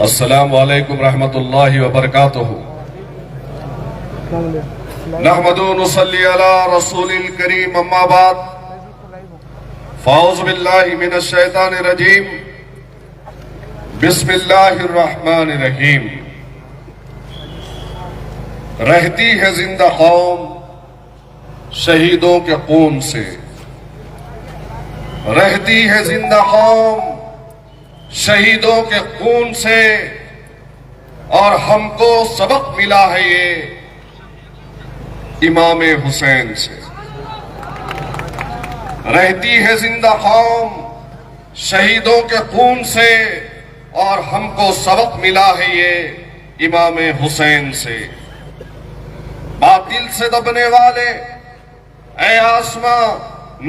अस्सलामु अलैकुम रहमतुल्लाहि व बरकातुहू। नहमदु नुसल्ली अला रसूलिल करीम, अम्मा बाद, फ़ाऊज़ु बिल्लाहि मिनश शैतानिर रजीम, बिस्मिल्लाहिर रहमानिर रहीम। रहती है जिंदा कौम शहीदों के खून से, रहती है जिंदा कौम शहीदों के खून से, और हमको सबक मिला है ये इमाम हुसैन से। रहती है जिंदा कौम शहीदों के खून से, और हमको सबक मिला है ये इमाम हुसैन से। बातिल से दबने वाले ऐ आसमां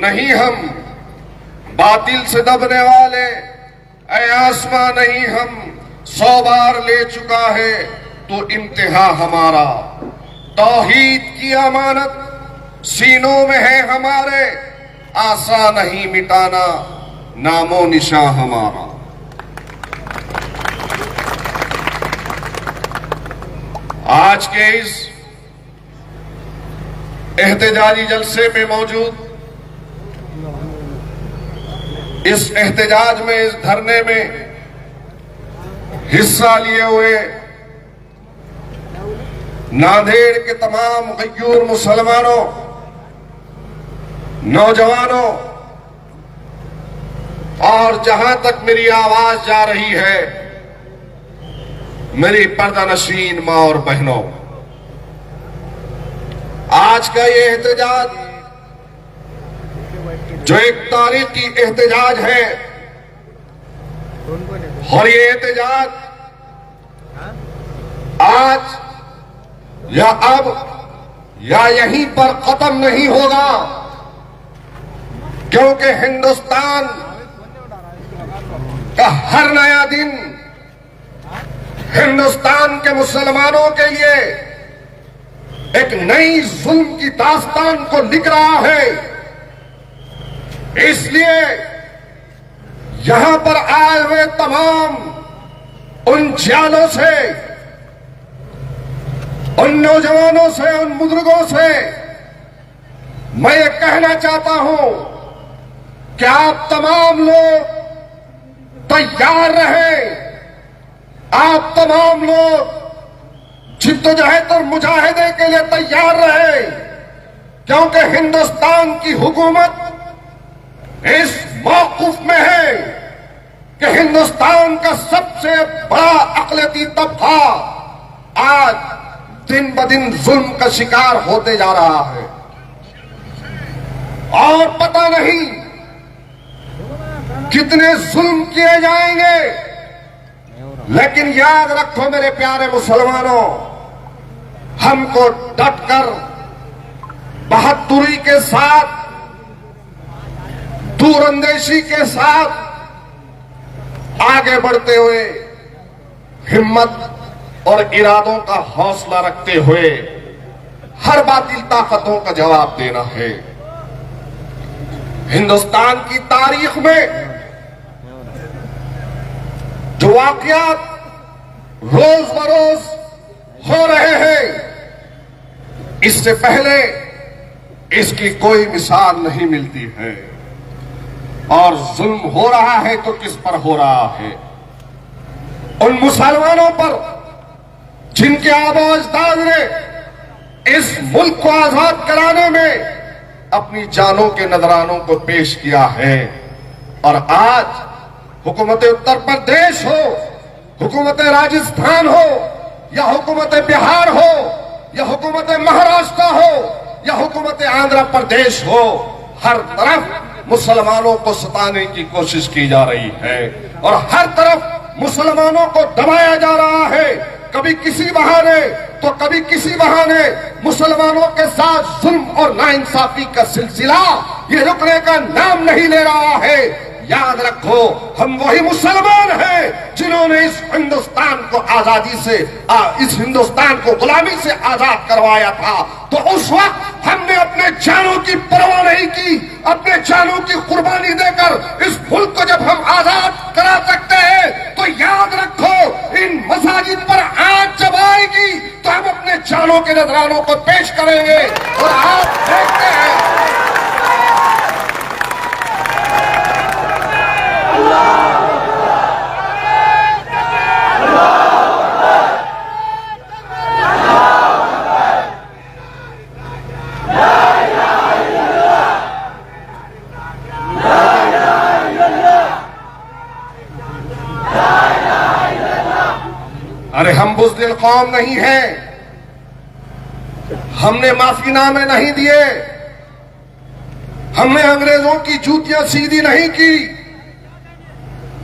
नहीं हम, बातिल से दबने वाले ऐ आसमां नहीं हम, 100 बार ले चुका है तो इम्तिहा हमारा। तौहीद की अमानत सीनों में है हमारे, आसा नहीं मिटाना नामो निशां हमारा। आज के इस एहतजाजी जलसे में मौजूद, इस एहतजाज में, इस धरने में हिस्सा लिए हुए नांदेड़ के तमाम गयूर मुसलमानों, नौजवानों, और जहां तक मेरी आवाज जा रही है मेरी पर्दानशीन मां और बहनों, आज का ये एहतजाज जो एक तारीखी एहतजाज है, और ये एहतजाज आज या अब या यहीं पर खत्म नहीं होगा, क्योंकि हिंदुस्तान का हर नया दिन हिंदुस्तान के मुसलमानों के लिए एक नई जुल्म की दास्तान को लिख रहा है। इसलिए यहां पर आए हुए तमाम उन जियालों से, उन नौजवानों से, उन बुजुर्गों से मैं ये कहना चाहता हूं कि आप तमाम लोग तैयार रहें, आप तमाम लोग जिद्दोजहद और मुजाहिदे के लिए तैयार रहे, क्योंकि हिंदुस्तान की हुकूमत इस मौक़िफ़ में है कि हिंदुस्तान का सबसे बड़ा अक़लियती तबका आज दिन ब दिन जुल्म का शिकार होते जा रहा है, और पता नहीं कितने जुल्म किए जाएंगे। लेकिन याद रखो मेरे प्यारे मुसलमानों, हमको डटकर बहादुरी के साथ, दूरअंदेशी के साथ आगे बढ़ते हुए, हिम्मत और इरादों का हौसला रखते हुए हर बातिल ताकतों का जवाब देना है। हिंदुस्तान की तारीख में जो वाकयात रोज बरोज हो रहे हैं, इससे पहले इसकी कोई मिसाल नहीं मिलती है। और जुल्म हो रहा है तो किस पर हो रहा है? उन मुसलमानों पर जिनके आबा-ओ-अजदाद ने इस मुल्क को आजाद कराने में अपनी जानों के नजरानों को पेश किया है। और आज हुकूमत उत्तर प्रदेश हो, हुकूमत राजस्थान हो, या हुकूमत बिहार हो, या हुकूमत महाराष्ट्र हो, या हुकूमत आंध्र प्रदेश हो, हर तरफ मुसलमानों को सताने की कोशिश की जा रही है, और हर तरफ मुसलमानों को दबाया जा रहा है। कभी किसी बहाने तो कभी किसी बहाने मुसलमानों के साथ जुल्म और नाइंसाफी का सिलसिला ये रुकने का नाम नहीं ले रहा है। याद रखो, हम वही मुसलमान हैं जिन्होंने इस हिंदुस्तान को आजादी से, इस हिंदुस्तान को गुलामी से आजाद करवाया था। तो उस वक्त हमने अपने जानों की परवाह नहीं की, अपने जानों की कुर्बानी देकर इस मुल्क को जब हम आजाद करा सकते हैं, तो याद रखो इन मसाजिद पर आग जब आएगी तो हम अपने जानों के नजरानों को पेश करेंगे और आप देखते हैं। अरे हम बुज़दिल कौम नहीं हैं, हमने माफीनामे नहीं दिए, हमने अंग्रेजों की जूतियां सीधी नहीं की।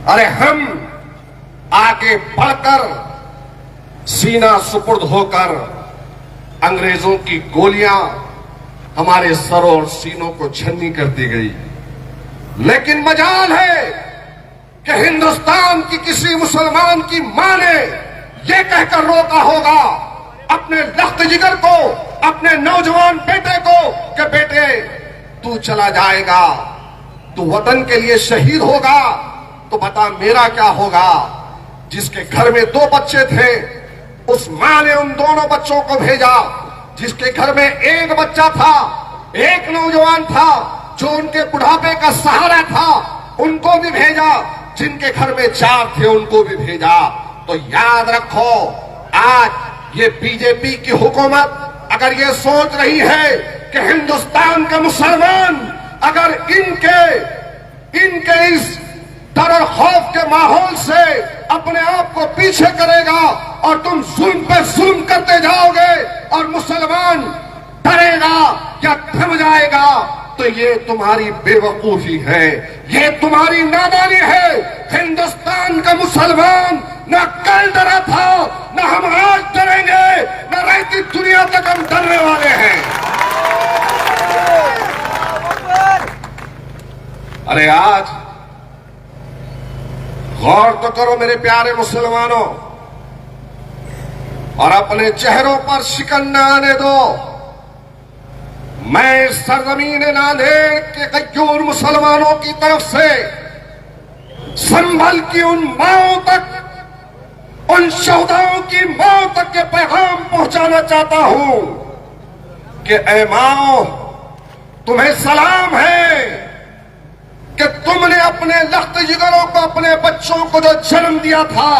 अरे हम आगे बढ़कर सीना सुपुर्द होकर अंग्रेजों की गोलियां हमारे सरों और सीनों को छन्नी कर दी गई। लेकिन मजाल है कि हिंदुस्तान की किसी मुसलमान की मां ने यह कहकर रोका होगा अपने लख्त जिगर को, अपने नौजवान बेटे को कि बेटे तू चला जाएगा, तू वतन के लिए शहीद होगा, तो बता मेरा क्या होगा। जिसके घर में 2 बच्चे थे उस मां ने उन दोनों बच्चों को भेजा। जिसके घर में 1 बच्चा था, 1 नौजवान था जो उनके बुढ़ापे का सहारा था, उनको भी भेजा। जिनके घर में 4 थे उनको भी भेजा। तो याद रखो, आज ये बीजेपी की हुकूमत अगर ये सोच रही है कि हिंदुस्तान के मुसलमान अगर इनके इस डर और खौफ के माहौल से अपने आप को पीछे करेगा और तुम जुल्म पे जुल्म करते जाओगे और मुसलमान डरेगा या थम जाएगा, तो ये तुम्हारी बेवकूफी है, ये तुम्हारी नादानी है। हिंदुस्तान का मुसलमान न कल डरा था, न हम आज डरेंगे, न रहती दुनिया तक हम डरने वाले हैं। अरे आज गौर तो करो मेरे प्यारे मुसलमानों, और अपने चेहरों पर शिकन न आने दो। मैं सरजमीन नांदेड़ के गयूर मुसलमानों की तरफ से संभल की उन माओं तक, उन शहीदों की माओं तक के पैगाम पहुंचाना चाहता हूं कि ऐ माओ, तुम्हें सलाम है कि तुमने अपने लख्त जिगरों को, अपने बच्चों को जो जन्म दिया था,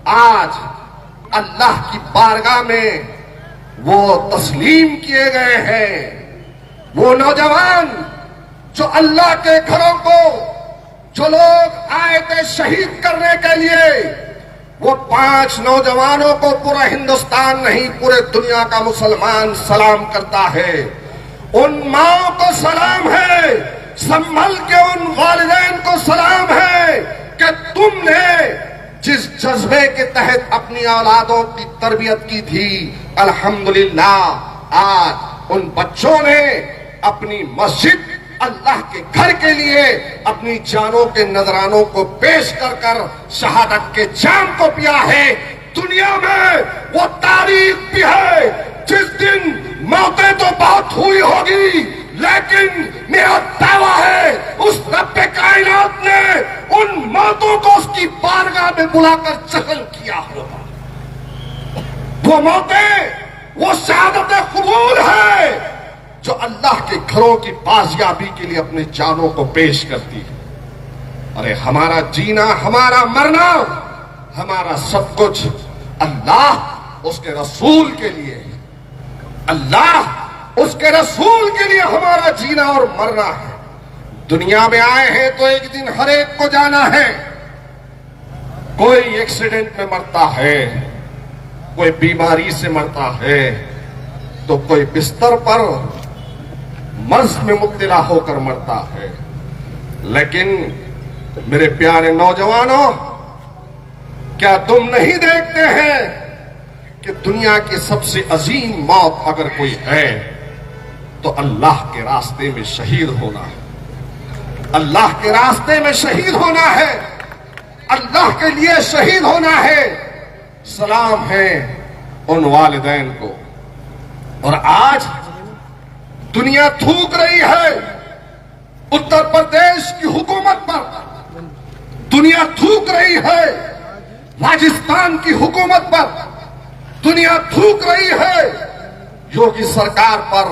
आज अल्लाह की बारगाह में वो तस्लीम किए गए हैं। वो नौजवान जो अल्लाह के घरों को, जो लोग आए थे शहीद करने के लिए, वो 5 नौजवानों को पूरा हिंदुस्तान नहीं पूरे दुनिया का मुसलमान सलाम करता है। उन माओं को सलाम है, संभल के उन वालिदैन को सलाम है कि तुमने जिस जज्बे के तहत अपनी औलादों की तरबियत की थी, अल्हम्दुलिल्लाह आज उन बच्चों ने अपनी मस्जिद, अल्लाह के घर के लिए अपनी जानों के नजरानों को पेश कर कर शहादत के जाम को पिया है। दुनिया में वो तारीख भी है जिस दिन मौतें तो बहुत हुई होगी, लेकिन मेरा दावा है उस रब्बे कायनात ने उन मौतों को उसकी बारगाह में बुलाकर जहल किया होगा। वो मौतें, वो शहादत कबूल है जो अल्लाह के घरों की बाजियाबी के लिए अपने जानों को पेश करती है। अरे हमारा जीना, हमारा मरना, हमारा सब कुछ अल्लाह उसके रसूल के लिए है। अल्लाह उसके रसूल के लिए हमारा जीना और मरना है। दुनिया में आए हैं तो एक दिन हर एक को जाना है। कोई एक्सीडेंट में मरता है, कोई बीमारी से मरता है, तो कोई बिस्तर पर मर्ज में मुब्तला होकर मरता है। लेकिन मेरे प्यारे नौजवानों, क्या तुम नहीं देखते हैं कि दुनिया की सबसे अजीम मौत अगर कोई है तो अल्लाह के रास्ते में शहीद होना है। अल्लाह के रास्ते में शहीद होना है, अल्लाह के लिए शहीद होना है। सलाम है उन वालिदैन को। और आज दुनिया थूक रही है उत्तर प्रदेश की हुकूमत पर, दुनिया थूक रही है राजस्थान की हुकूमत पर दुनिया थूक रही है, योगी सरकार पर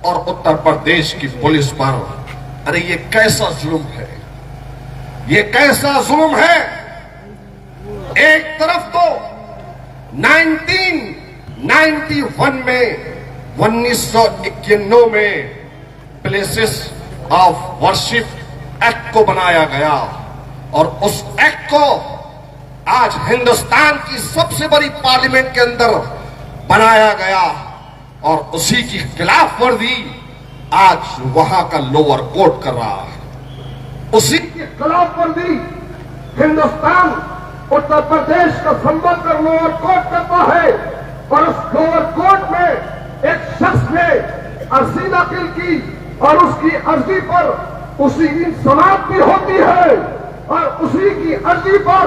और उत्तर प्रदेश की पुलिस पर। अरे ये कैसा जुल्म है, ये कैसा जुल्म है। एक तरफ तो 1991 में 1991 में प्लेसेस ऑफ वर्शिप एक्ट को बनाया गया और उस एक्ट को आज हिंदुस्तान की सबसे बड़ी पार्लियामेंट के अंदर बनाया गया और उसी की खिलाफ वर्जी आज वहां का लोअर कोर्ट कर रहा है। उसी की खिलाफ वर्जी हिंदुस्तान उत्तर प्रदेश का संबंध कर लोअर कोर्ट करता है और उस लोअर कोर्ट में एक शख्स ने अर्जी दाखिल की और उसकी अर्जी पर उसी दिन समाप्ति होती है और उसी की अर्जी पर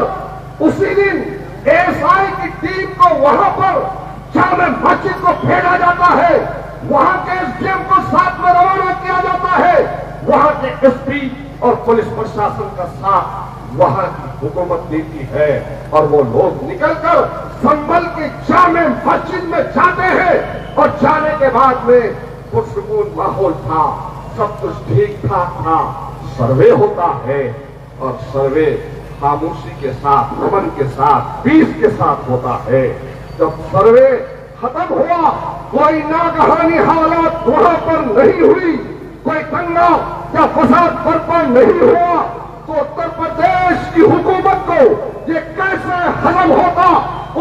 उसी दिन एएसआई की टीम को वहां पर जामे मस्जिद को भेजा जाता है, वहां के एसडीएम को साथ में रवाना किया जाता है, वहां के एसपी और पुलिस प्रशासन का साथ वहां की हुकूमत देती है और वो लोग निकलकर संभल के जामे मस्जिद में जाते हैं और जाने के बाद में पुरसुकून माहौल था, सब कुछ ठीक ठाक था। सर्वे होता है और सर्वे खामोशी के साथ, अमन के साथ, पीस के साथ होता है। जब सर्वे खत्म हुआ, कोई नागहानी हालात वहां पर नहीं हुई, कोई दंगा या फसाद बर्पा नहीं हुआ, तो उत्तर प्रदेश की हुकूमत को ये कैसे हजम होता।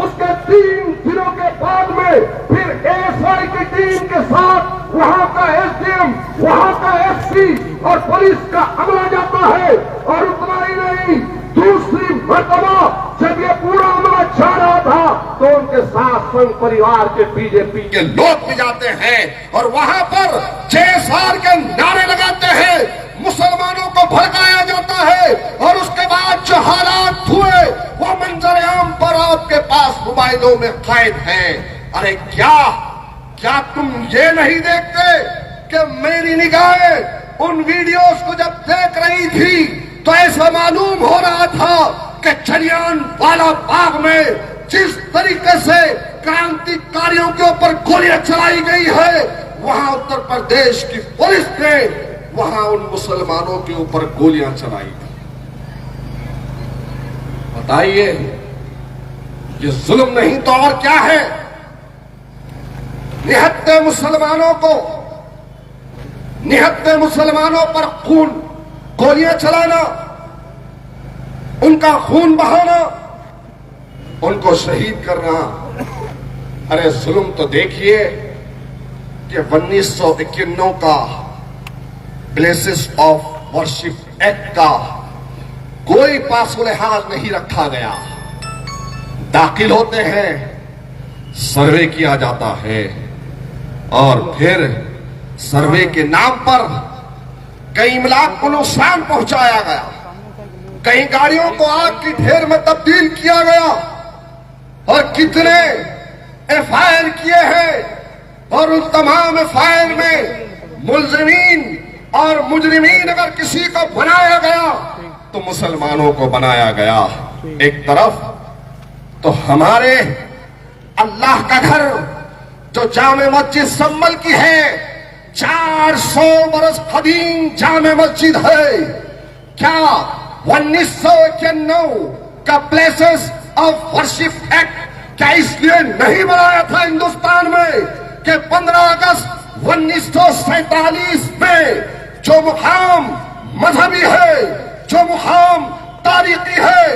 उसके 3 दिनों के बाद में फिर एएसआई की टीम के साथ वहां का एसडीएम, वहां का एसपी और पुलिस का अमला जाता है और उतना ही नहीं, दूसरी मर्तबा जब ये पूरा अमला जा रहा था तो उनके साथ संघ परिवार के बीजेपी के लोग भी जाते हैं और वहां पर जेएसआर के नारे लगाते हैं, मुसलमानों को भड़काया जाता है और उसके बाद जो हालात हुए वो मंजर-ए-आम पर आपके पास मोबाइलों में कैद है। अरे क्या तुम ये नहीं देखते कि मेरी निगाहें उन वीडियोस को जब देख रही थी तो ऐसा मालूम हो रहा था कि जलियांवाला बाग में जिस तरीके से क्रांतिकारियों के ऊपर गोलियां चलाई गई है, वहां उत्तर प्रदेश की पुलिस ने वहां उन मुसलमानों के ऊपर गोलियां चलाई थी। बताइए, ये जुल्म नहीं तो और क्या है। निहत्ते मुसलमानों पर खून, गोलियां चलाना, उनका खून बहाना, उनको शहीद करना। अरे जुल्म तो देखिए कि 1991 का प्लेसेस ऑफ वर्शिप एक्ट का कोई पास-उल-लिहाज नहीं रखा गया। दाखिल होते हैं, सर्वे किया जाता है और फिर सर्वे के नाम पर कई इमलाक को नुकसान पहुंचाया गया, कई गाड़ियों को आग की ढेर में तब्दील किया गया और कितने एफआईआर किए हैं और उन तमाम एफआईआर में मुलजिमीन और मुजरिमीन अगर किसी को बनाया गया तो मुसलमानों को बनाया गया। एक तरफ तो हमारे अल्लाह का घर जो जामे मस्जिद संभल की है, 400 बरस कदीम जामे मस्जिद है। क्या 1991 का प्लेसेस ऑफ वर्शिप एक्ट क्या इसलिए नहीं बनाया था हिंदुस्तान में कि 15 अगस्त 1947 में जो मुकाम मजहबी है, जो मुकाम तारीखी है,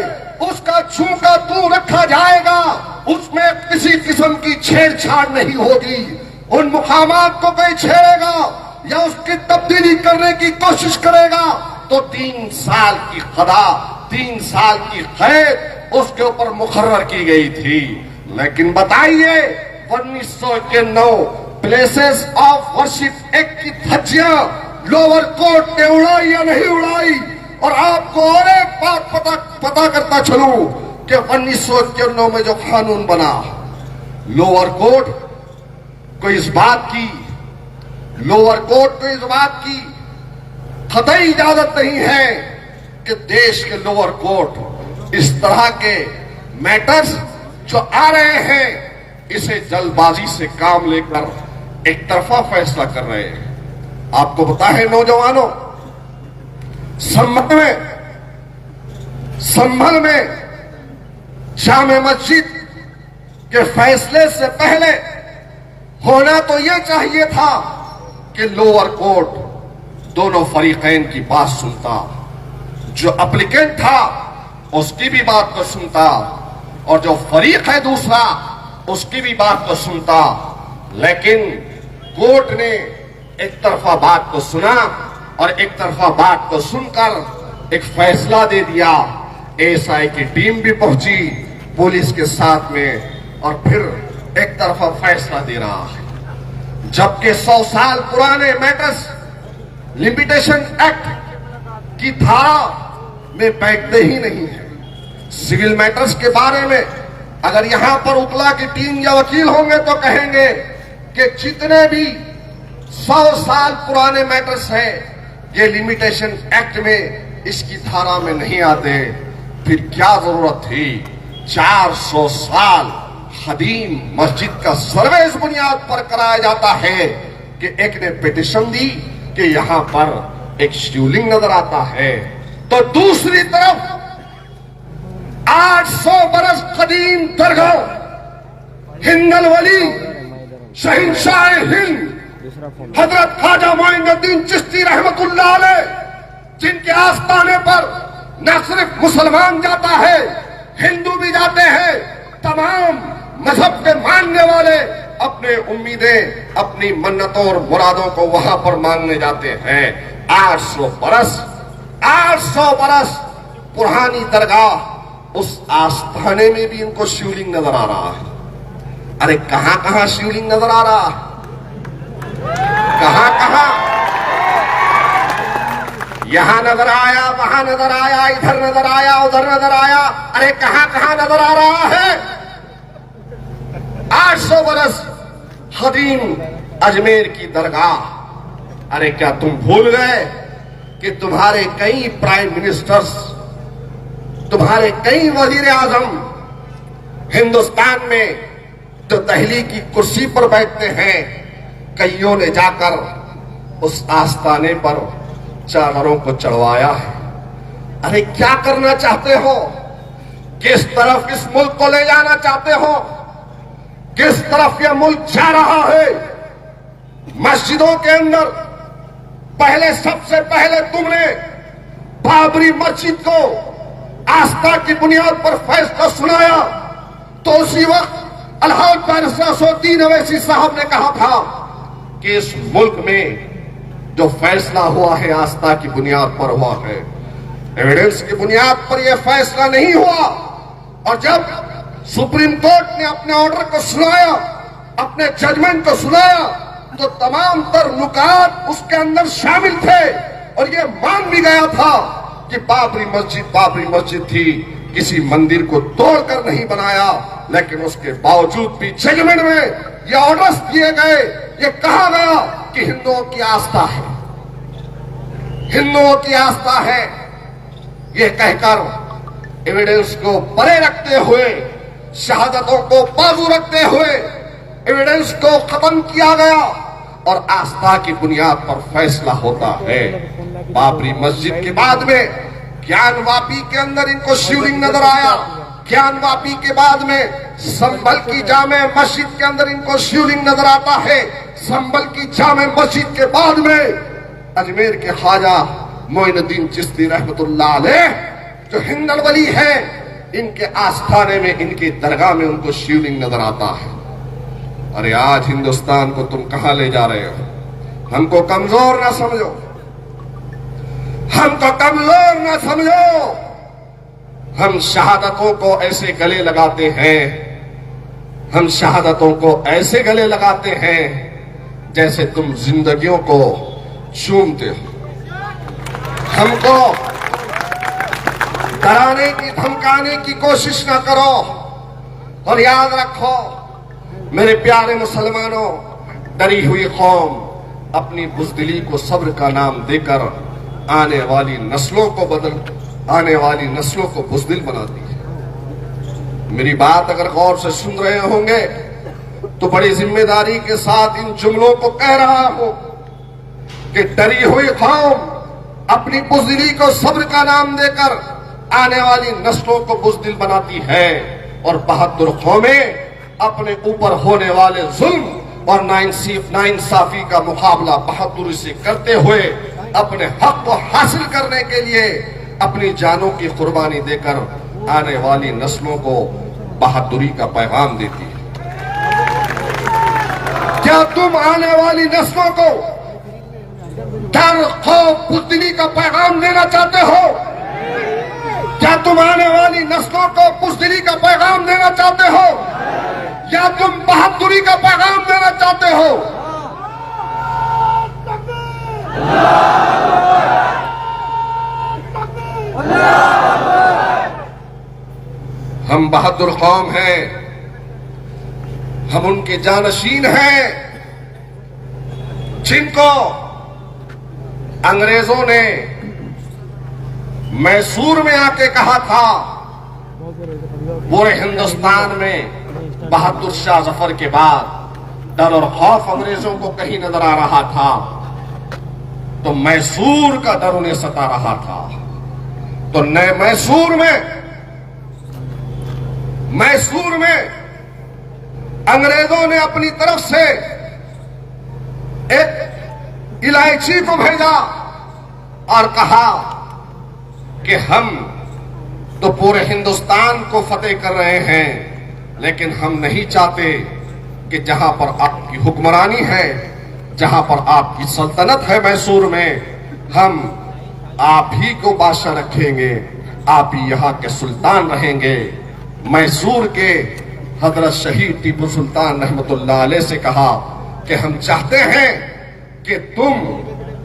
उसका चूका तू रखा जाएगा, उसमें किसी किस्म की छेड़छाड़ नहीं होगी। उन मुकामात को कोई छेड़ेगा या उसकी तब्दीली करने की कोशिश करेगा तो 3 साल की सजा, 3 साल की कैद उसके ऊपर मुकर्रर की गई थी। लेकिन बताइए 1991 प्लेसेस ऑफ वर्शिप एक्ट की धज्जियां लोअर कोर्ट ने उड़ाई या नहीं उड़ाई। और आपको और एक बात पता करता चलूं कि 1991 में जो कानून बना, लोअर कोर्ट को इस बात की कतई इजाजत नहीं है कि देश के लोअर कोर्ट इस तरह के मैटर्स जो आ रहे हैं इसे जल्दबाजी से काम लेकर एक तरफा फैसला कर रहे हैं। आपको पता है नौजवानों, संभल में जामे मस्जिद के फैसले से पहले होना तो यह चाहिए था कि लोअर कोर्ट दोनों फरीकैन की बात सुनता, जो एप्लीकेंट था उसकी भी बात को सुनता और जो फरीक है दूसरा उसकी भी बात को सुनता। लेकिन कोर्ट ने एक तरफा बात को सुना और एक तरफा बात को सुनकर एक फैसला दे दिया। एएसआई की टीम भी पहुंची पुलिस के साथ में और फिर एक तरफा फैसला दे रहा है, जबकि 100 साल पुराने मैटर्स लिमिटेशन एक्ट की धारा में बैठते ही नहीं है। सिविल मैटर्स के बारे में अगर यहां पर उपला की टीम या वकील होंगे तो कहेंगे कि जितने भी 100 साल पुराने मैटर्स हैं ये लिमिटेशन एक्ट में इसकी धारा में नहीं आते। फिर क्या जरूरत थी 400 साल कदीम मस्जिद का सर्वे इस बुनियाद पर कराया जाता है कि एक ने पिटीशन दी कि यहां पर एक शिवलिंग नजर आता है, तो दूसरी तरफ 800 बरस कदीम दरगाह हिंदल वली शहंशाह हिंद हजरत ख्वाजा मोइनुद्दीन चिश्ती रहमतुल्लाह अलैह, जिनके आस्थाने पर न सिर्फ मुसलमान जाता है, हिंदू भी जाते हैं, तमाम मजहब के मानने वाले अपने उम्मीदें, अपनी मन्नतों और मुरादों को वहां पर मांगने जाते हैं। 800 बरस पुरानी दरगाह, उस आस्थाने में भी इनको शिवलिंग नजर आ रहा है। अरे कहां कहां शिवलिंग नजर आ रहा है, कहां कहां, यहां नजर आया, वहां नजर आया, इधर नजर आया, उधर नजर आया, अरे कहां कहां नजर आ रहा है। 800 बरस कदीम अजमेर की दरगाह। अरे क्या तुम भूल गए कि तुम्हारे कई प्राइम मिनिस्टर्स, तुम्हारे कई वजीर आजम हिंदुस्तान में जो दहली की कुर्सी पर बैठते हैं, कईयों ने जाकर उस आस्थाने पर चादरों को चढ़वाया है। अरे क्या करना चाहते हो, किस तरफ इस मुल्क को ले जाना चाहते हो, किस तरफ यह मुल्क जा रहा है। मस्जिदों के अंदर पहले, सबसे पहले तुमने बाबरी मस्जिद को आस्था की बुनियाद पर फैसला सुनाया, तो उसी वक्त अलहाज बादशाह सौद्दीन अवैसी साहब ने कहा था कि इस मुल्क में जो फैसला हुआ है आस्था की बुनियाद पर हुआ है, एविडेंस की बुनियाद पर यह फैसला नहीं हुआ। और जब सुप्रीम कोर्ट ने अपने ऑर्डर को सुनाया, अपने जजमेंट को सुनाया, तो तमाम तर नुकात उसके अंदर शामिल थे और यह मान भी गया था कि बाबरी मस्जिद थी, किसी मंदिर को तोड़कर नहीं बनाया। लेकिन उसके बावजूद भी जजमेंट में ये ऑर्डर्स दिए गए, ये कहा गया कि हिंदुओं की आस्था है, हिंदुओं की आस्था है। ये कहकर एविडेंस को परे रखते हुए, शहादतों को बाजू रखते हुए एविडेंस को खत्म किया गया और आस्था की बुनियाद पर फैसला होता है। बाबरी मस्जिद के बाद में ज्ञानवापी के अंदर इनको शिवलिंग नजर आया, ज्ञानवापी के बाद में संभल की जामे मस्जिद के अंदर इनको शिवलिंग नजर आता है, संभल की जामे मस्जिद के बाद में अजमेर के ख्वाजा मोइनुद्दीन चिश्ती रहमतुल्लाह अलैह जो हिंदल वली है, इनके आस्थाने में, इनकी दरगाह में उनको शिवलिंग नजर आता है। अरे आज हिंदुस्तान को तुम कहां ले जा रहे हो? हमको कमजोर ना समझो, हमको कमजोर ना समझो। हम शहादतों को ऐसे गले लगाते हैं, हम शहादतों को ऐसे गले लगाते हैं जैसे तुम जिंदगियों को चूमते हो। हमको डराने की, धमकाने की कोशिश ना करो। और याद रखो मेरे प्यारे मुसलमानों, डरी हुई कौम अपनी बुज़दिली को सब्र का नाम देकर आने वाली नस्लों को बुज़दिल बनाती है। मेरी बात अगर गौर से सुन रहे होंगे तो बड़ी जिम्मेदारी के साथ इन जुमलों को कह रहा हूं कि डरी हुई कौम अपनी बुज़दिली को सब्र का नाम देकर आने वाली नस्लों को बुज़दिल बनाती है, और बहादुर कौमें अपने ऊपर होने वाले जुल्म और नाइंसाफी का मुकाबला बहादुरी से करते हुए अपने हक को हासिल करने के लिए अपनी जानों की कुर्बानी देकर आने वाली नस्लों को बहादुरी का पैगाम देती है। क्या तुम आने वाली नस्लों को डर, खौफ, बुज़दिली का पैगाम देना चाहते हो? क्या तुम आने वाली नस्लों को बुज़दिली का पैगाम देना चाहते हो, या तुम बहादुरी का पैगाम देना चाहते हो? हम बहादुर कौम हैं, हम उनके जानशीन हैं जिनको अंग्रेजों ने मैसूर में आके कहा था पूरे हिंदुस्तान में बहादुर शाह जफर के बाद डर और खौफ अंग्रेजों को कहीं नजर आ रहा था, तो मैसूर का डर उन्हें सता रहा था। तो नए मैसूर में अंग्रेजों ने अपनी तरफ से एक इलायची को भेजा और कहा कि हम तो पूरे हिंदुस्तान को फतेह कर रहे हैं, लेकिन हम नहीं चाहते कि जहां पर आपकी हुक्मरानी है, जहां पर आपकी सल्तनत है मैसूर में, हम आप ही को बादशाह रखेंगे, आप ही यहां के सुल्तान रहेंगे। मैसूर के हजरत शहीद टीपू सुल्तान रहमतुल्लाह अलैह से कहा कि हम चाहते हैं कि तुम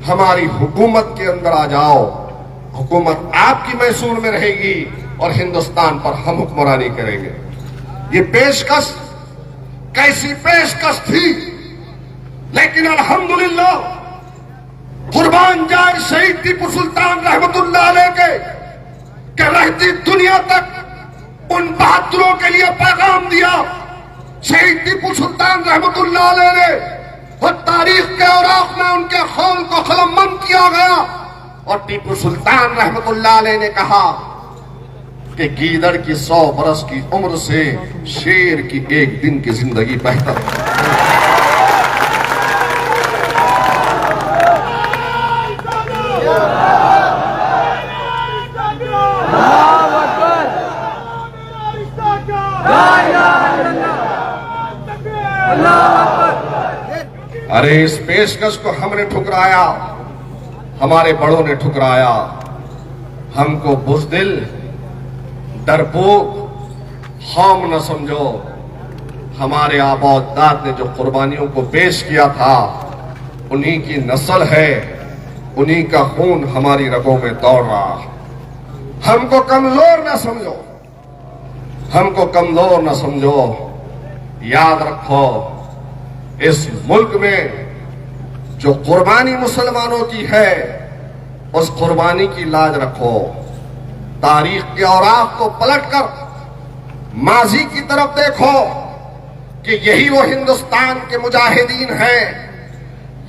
हमारी हुकूमत के अंदर आ जाओ, हुकूमत आपकी मैसूर में रहेगी और हिंदुस्तान पर हम हुक्मरानी करेंगे। ये पेशकश कैसी पेशकश थी, लेकिन अल्हम्दुलिल्लाह कुर्बान जाए शहीद टीपू सुल्तान रहमतुल्लाह अलैह के रहती दुनिया तक उन बहादुरों के लिए पैगाम दिया। शहीद टीपू सुल्तान रहमतुल्लाह अलैह ने वो तारीख के औराक में उनके खौल को कलमबंद किया गया, और टीपू सुल्तान रहमतुल्लाह अलैह ने कहा कि गीदड़ की 100 बरस की उम्र से शेर की एक दिन की जिंदगी बेहतर। अरे इस पेशकश को हमने ठुकराया, हमारे बड़ों ने ठुकराया। हमको बुज़दिल, डरपोक, खौम न समझो। हमारे आबा-ओ-अजदाद ने जो कुर्बानियों को पेश किया था, उन्हीं की नस्ल है, उन्हीं का खून हमारी रगों में दौड़ रहा। हमको कमजोर न समझो, हमको कमजोर न समझो। याद रखो, इस मुल्क में जो कुर्बानी मुसलमानों की है, उस कुर्बानी की लाज रखो। तारीख के औराक को पलटकर माजी की तरफ देखो कि यही वो हिंदुस्तान के मुजाहिदीन हैं,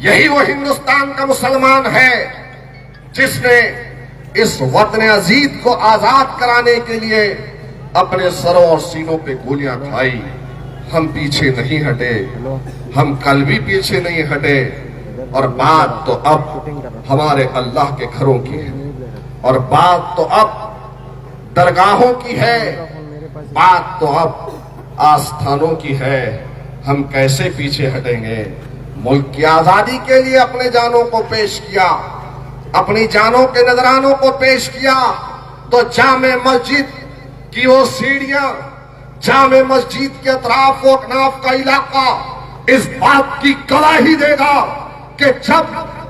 यही वो हिंदुस्तान का मुसलमान है जिसने इस वतन अजीज को आजाद कराने के लिए अपने सरों और सीनों पे गोलियां खाई। हम पीछे नहीं हटे, हम कल भी पीछे नहीं हटे। और बात तो अब हमारे अल्लाह के घरों की है, और बात तो अब दरगाहों की है, बात तो अब आस्थानों की है। हम कैसे पीछे हटेंगे? मुल्क की आजादी के लिए अपने जानों को पेश किया, अपनी जानों के नजरानों को पेश किया, तो जामे मस्जिद की वो सीढ़ियां, जामे मस्जिद के अतराफ व अकनाफ का इलाका इस बात की गवाही देगा कि जब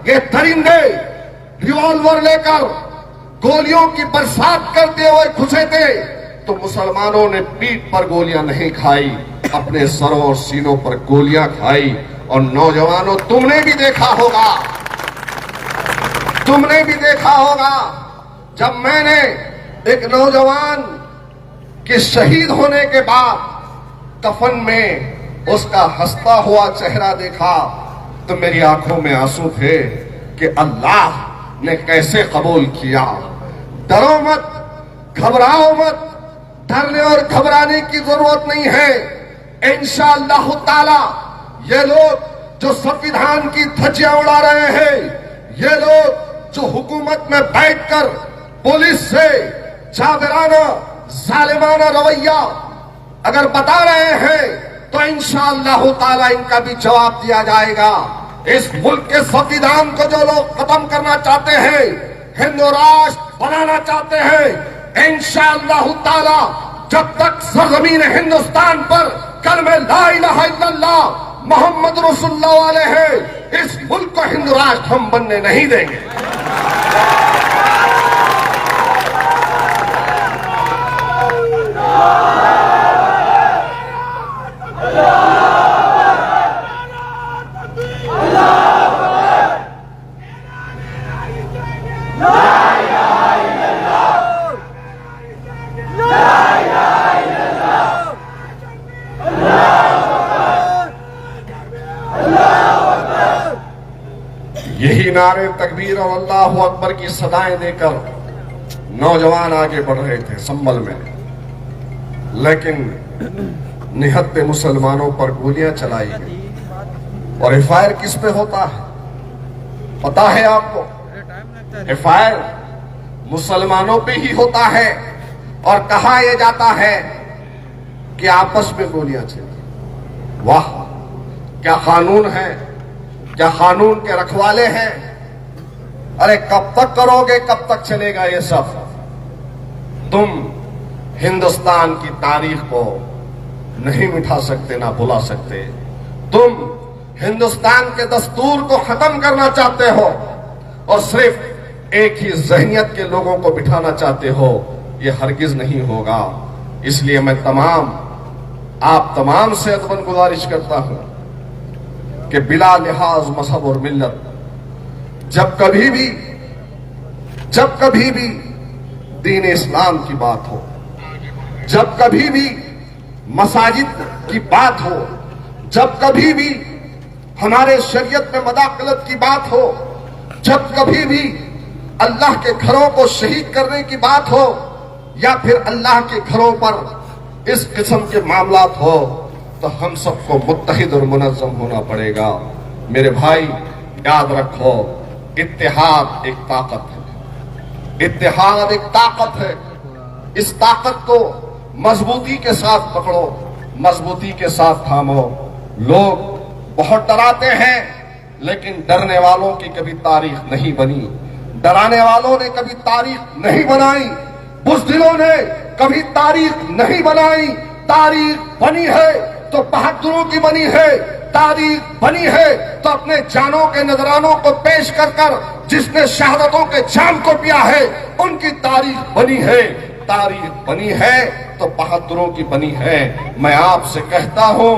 ये दरिंदे रिवॉल्वर लेकर गोलियों की बरसात करते हुए घुसे थे, तो मुसलमानों ने पीठ पर गोलियां नहीं खाई, अपने सरों और सीनों पर गोलियां खाई। और नौजवानों, तुमने भी देखा होगा, तुमने भी देखा होगा, जब मैंने एक नौजवान कि शहीद होने के बाद कफन में उसका हंसता हुआ चेहरा देखा तो मेरी आंखों में आंसू थे कि अल्लाह ने कैसे कबूल किया। डरो मत, घबराओ मत, डरने और घबराने की जरूरत नहीं है। इंशाअल्लाह ताला ये लोग जो संविधान की धज्जियां उड़ा रहे हैं, ये लोग जो हुकूमत में बैठकर पुलिस से जाबिराना जालिमाना रवैया अगर बता रहे हैं तो इंशाअल्लाह ताला इनका भी जवाब दिया जाएगा। इस मुल्क के संविधान को जो लोग खत्म करना चाहते हैं, हिंदू राष्ट्र बनाना चाहते हैं, इंशाअल्लाह ताला जब तक सरजमीन हिंदुस्तान पर कलमे ला इलाहा इल्लल्लाह मोहम्मद रसूलुल्लाह वाले हैं, इस मुल्क को हिंदू राष्ट्र हम बनने नहीं देंगे। यही नारे तकबीर और अल्लाह अकबर की सदाएं देकर नौजवान आगे बढ़ रहे थे संभल में, लेकिन निहत्ते मुसलमानों पर गोलियां चलाई गई। और एफआईआर किस पे होता है पता है आपको? एफआईआर मुसलमानों पे ही होता है और कहा यह जाता है कि आपस में गोलियां चली। वाह, क्या कानून है, क्या कानून के रखवाले हैं। अरे कब तक करोगे, कब तक चलेगा ये सब? तुम हिंदुस्तान की तारीख को नहीं मिटा सकते, ना भुला सकते। तुम हिंदुस्तान के दस्तूर को खत्म करना चाहते हो और सिर्फ एक ही जहनियत के लोगों को बिठाना चाहते हो, ये हरगिज नहीं होगा। इसलिए मैं आप तमाम से अदबन गुजारिश करता हूं कि बिला लिहाज मजहब और मिल्लत जब कभी भी दीन इस्लाम की बात हो, जब कभी भी मसाजिद की बात हो, जब कभी भी हमारे शरीयत में मदाखलत की बात हो, जब कभी भी अल्लाह के घरों को शहीद करने की बात हो या फिर अल्लाह के घरों पर इस किस्म के मामलात हो, तो हम सबको मुत्तहिद और मुनज़्ज़म होना पड़ेगा। मेरे भाई याद रखो, इत्तेहाद एक ताकत है, इत्तेहाद एक ताकत है। इस ताकत को मजबूती के साथ पकड़ो, मजबूती के साथ थामो। लोग बहुत डराते हैं, लेकिन डरने वालों की कभी तारीख नहीं बनी, डराने वालों ने कभी तारीख नहीं बनाई, बुज़दिलों ने कभी तारीख नहीं बनाई। तारीख बनी है तो बहादुरों की बनी है, तारीख बनी है तो अपने जानों के नजरानों को पेश कर जिसने शहादतों के जाम को पिया है उनकी तारीख बनी है। तारीख बनी है तो बहादुरों की बनी है। मैं आपसे कहता हूं,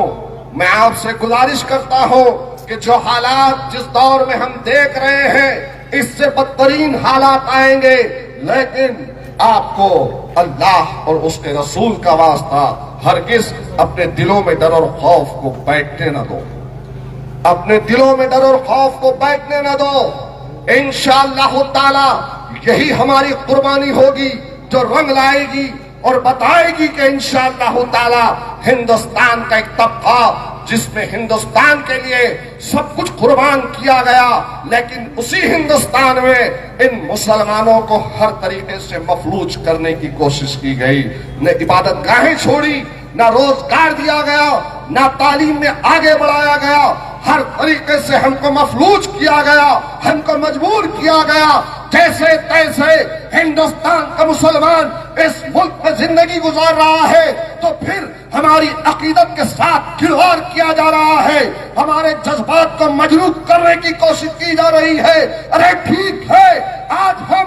मैं आपसे गुजारिश करता हूं कि जो हालात जिस दौर में हम देख रहे हैं, इससे बदतरीन हालात आएंगे, लेकिन आपको अल्लाह और उसके रसूल का वास्ता हरगिज अपने दिलों में डर और खौफ को बैठने न दो, अपने दिलों में डर और खौफ को बैठने न दो। इंशाअल्लाह ताला यही हमारी कुर्बानी होगी जो रंग लाएगी और बताएगी कि इंशाअल्लाह ताला हिंदुस्तान का एक तबका जिसमें हिंदुस्तान के लिए सब कुछ कुर्बान किया गया, लेकिन उसी हिंदुस्तान में इन मुसलमानों को हर तरीके से मफलूज करने की कोशिश की गई। न इबादत गाहें छोड़ी, न रोजगार दिया गया, न तालीम में आगे बढ़ाया गया। हर तरीके से हमको मफलूज किया गया, हमको मजबूर किया गया। जैसे तैसे हिंदुस्तान का मुसलमान इस मुल्क में जिंदगी गुजार रहा है, तो फिर हमारी अकीदत के साथ खिलवाड़ किया जा रहा है, हमारे जज्बात को मजरूह करने की कोशिश की जा रही है। अरे ठीक है, आज हम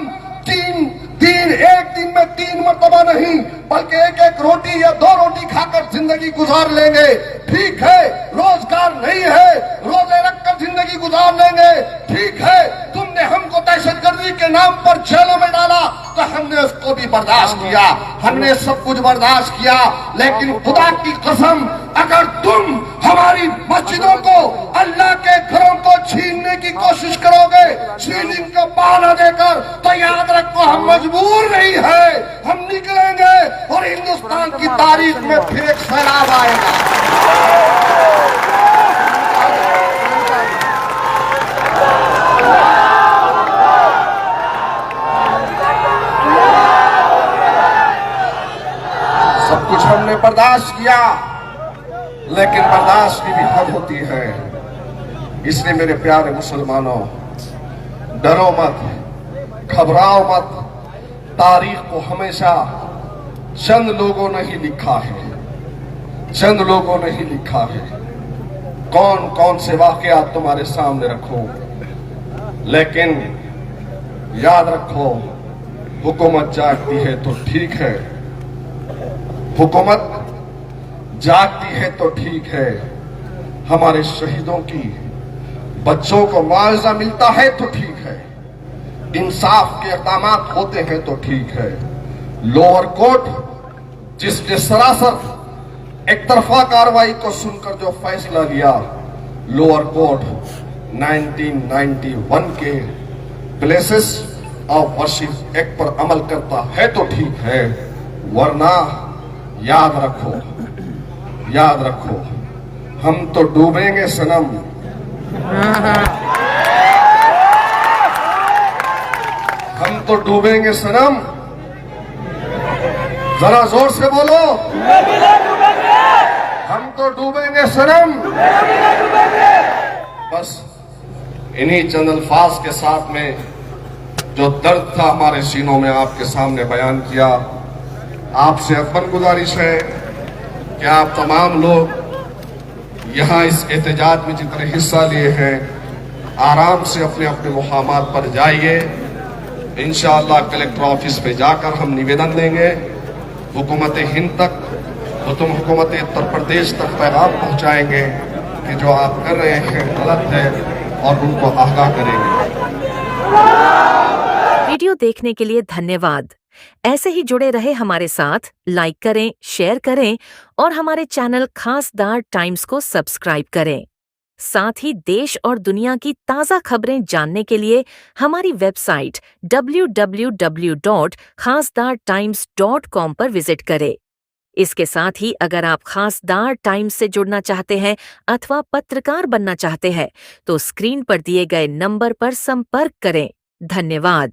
एक दिन में 3 मरतबा नहीं बल्कि एक रोटी या 2 रोटी खाकर जिंदगी गुजार लेंगे। ठीक है, रोजगार नहीं है, रोजे रखकर जिंदगी गुजार लेंगे। ठीक है, तुमने हमको दहशतगर्दी डेमोक्रेसी के नाम पर जेलों में डाला तो हमने उसको भी बर्दाश्त किया, हमने सब कुछ बर्दाश्त किया। लेकिन खुदा की कसम, अगर तुम हमारी मस्जिदों को, अल्लाह के घरों को छीनने की कोशिश करोगे सीलिंग का बहाना देकर, तो याद रखो हम मजबूर नहीं है, हम निकलेंगे और हिंदुस्तान की तारीख में फिर एक सैलाब आएगा। सब कुछ हमने बर्दाश्त किया, लेकिन बर्दाश्त की भी हद होती है। इसलिए मेरे प्यारे मुसलमानों, डरो मत, घबराओ मत। तारीख को हमेशा चंद लोगों ने ही लिखा है, चंद लोगों ने ही लिखा है। कौन कौन से वाकयात तुम्हारे सामने रखो, लेकिन याद रखो, हुकूमत जागती है तो ठीक है, हुकूमत जागती है तो ठीक है। हमारे शहीदों की बच्चों को मुआवजा मिलता है तो ठीक है, इंसाफ के इक़दाम होते हैं तो ठीक है। लोअर कोर्ट जिसने सरासर एक तरफा कार्रवाई को सुनकर जो फैसला लिया, लोअर कोर्ट 1991 के प्लेसेस ऑफ वर्शिप एक्ट पर अमल करता है तो ठीक है, वरना याद रखो, याद रखो, हम तो डूबेंगे सनम, हम तो डूबेंगे सनम। जरा जोर से बोलो, हम तो डूबेंगे सनम। बस इन्हीं चंद अल्फाज के साथ में जो दर्द था हमारे सीनों में आपके सामने बयान किया। आपसे अपन गुजारिश है कि आप तमाम लोग यहाँ इस एहतजाज में जितने हिस्सा लिए हैं, आराम से अपने अपने मुकामात पर जाइए। इंशाअल्लाह कलेक्टर ऑफिस पे जाकर हम निवेदन देंगे हुकूमत हिंद तक, तो हुकूमत उत्तर प्रदेश तक पैगाम पहुँचाएंगे कि जो आप कर रहे हैं गलत है और उनको आगाह करेंगे। वीडियो देखने के लिए धन्यवाद। ऐसे ही जुड़े रहे हमारे साथ, लाइक करें, शेयर करें और हमारे चैनल खासदार टाइम्स को सब्सक्राइब करें। साथ ही देश और दुनिया की ताज़ा खबरें जानने के लिए हमारी वेबसाइट www.khasdartimes.com पर विजिट करें। इसके साथ ही अगर आप खासदार टाइम्स से जुड़ना चाहते हैं अथवा पत्रकार बनना चाहते हैं तो स्क्रीन पर दिए गए नंबर पर संपर्क करें। धन्यवाद।